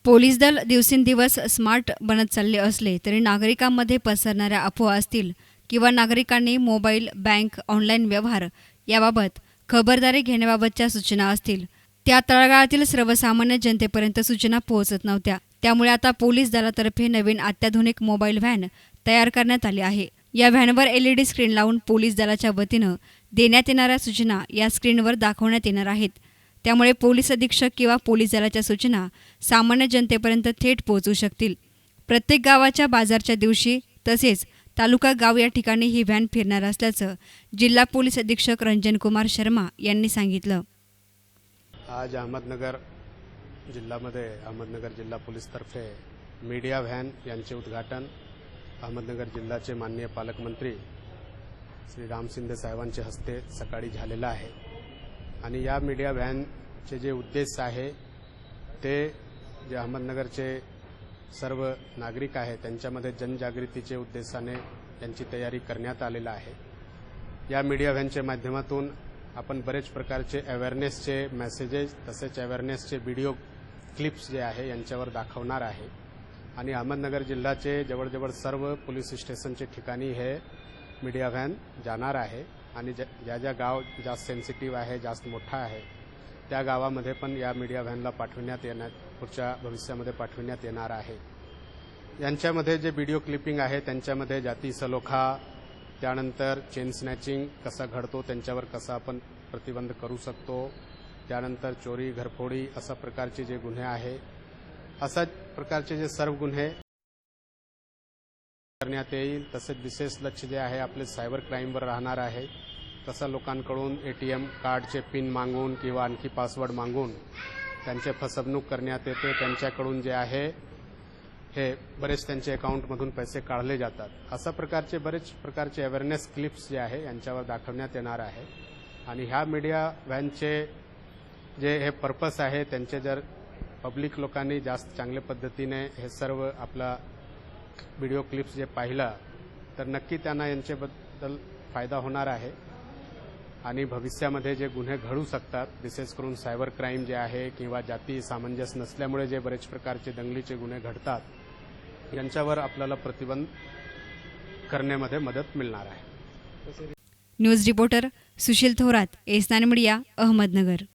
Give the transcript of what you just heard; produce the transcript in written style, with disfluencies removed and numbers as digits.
Police दल दिवसेंदिवस smart बनत चालले असले तरी नागरिकांमध्ये पसरणाऱ्या अफवा असतील किंवा नागरिकांनी मोबाईल, बँक, ऑनलाईन व्यवहार याबाबत खबरदारी घेण्याबाबतच्या सूचना असतील त्या तळागाळातील सर्वसामान्य जनतेपर्यंत सूचना पोहोचत नव्हत्या. त्यामुळे आता पोलीस दलातर्फे नवीन अत्याधुनिक मोबाईल व्हॅन तयार करण्यात आली आहे. या व्हॅनवर LED स्क्रीन लावून पोलीस दलाच्या वतीनं देण्यात येणाऱ्या सूचना या स्क्रीनवर दाखवण्यात येणार आहेत. त्यामुळे पोलीस अधीक्षक किंवा पोलीस दलाच्या सूचना सामान्य जनतेपर्यंत थेट पोहोचू शकतील. प्रत्येक गावाच्या बाजारच्या दिवशी तसेच तालुका गाव या ठिकाणी ही व्हॅन फिरणार असल्याचं जिल्हा पोलीस अधीक्षक रंजनकुमार शर्मा यांनी सांगितलं. आज अहमदनगर जिल्हा पोलीसतर्फे मीडिया व्हॅन यांचे उद्घाटन अहमदनगर जिल्ह्याचे माननीय पालकमंत्री श्री राम शिंदे साहेबांच्या हस्ते सकाळी झालेला आहे. आणि या मीडिया व्हॅनचे जे उद्देश आहे ते जे अहमदनगरचे सर्व नागरिक आहेत त्यांच्यामध्ये जनजागृतीचे उद्देशाने यांची तयारी करण्यात आलेला आहे. या मीडिया व्हॅनच्या माध्यमातून आपण बरेच प्रकारचे अवेअरनेसचे मेसेजेस तसेच अवेअरनेसचे व्हिडिओ क्लिप्स जे आहे यांच्यावर दाखवणार आहे. आणि अहमदनगर जिल्ह्याचे जवळजवळ सर्व पोलीस स्टेशनचे ठिकाणी हे मीडिया व्हॅन जाणार आहे. आणि ज्या गाव जास्त सेन्सिटिव्ह आहे, जास्त मोठा आहे, त्या गावामध्ये पण या मीडिया व्हॅनला पुढच्या भविष्यामध्ये पाठविण्यात येणार आहे. यांच्यामध्ये जे व्हिडिओ क्लिपिंग आहे त्यांच्यामध्ये जाती सलोखा, त्यानंतर चेन स्नॅचिंग कसा घडतो त्यांच्यावर कसा आपण प्रतिबंध करू शकतो, त्यानंतर चोरी, घरफोडी अशा प्रकारचे जे गुन्हे आहे, अशा प्रकारचे जे सर्व गुन्हे करण्यात येईल. तसेच विशेष लक्ष जे आहे आपले सायबर क्राईमवर राहणार आहे. कसं लोकांकडून ATM कार्डचे पिन मागून किंवा आणखी पासवर्ड मागून त्यांचे फसवणूक करण्यात येते. त्यांच्याकडून जे आहे हे बरेच त्यांच्या अकाउंटमधून पैसे काढले जातात. अशा प्रकारचे बरेच प्रकारचे अवेअरनेस क्लिप्स जे आहे यांच्यावर दाखवण्यात येणार आहे. आणि ह्या मीडिया व्हॅनचे जे हे पर्पस आहे त्यांचे जर पब्लिक लोकांनी जास्त चांगल्या पद्धतीने हे सर्व आपला व्हिडिओ क्लिप्स जे पाहिला तर नक्की त्यांना यांच्याबद्दल फायदा होणार आहे. आणि भविष्यामध्ये जे गुन्हे घडू शकतात, विशेष करून सायबर क्राईम जे आहे किंवा जाती सामंजस्य नसल्यामुळे जे बरेच प्रकारचे दंगलीचे गुन्हे घडतात यांच्यावर आपल्याला प्रतिबंध करण्यामध्ये मदत मिळणार आहे. न्यूज रिपोर्टर सुशील थोरात, एस9 मीडिया, अहमदनगर.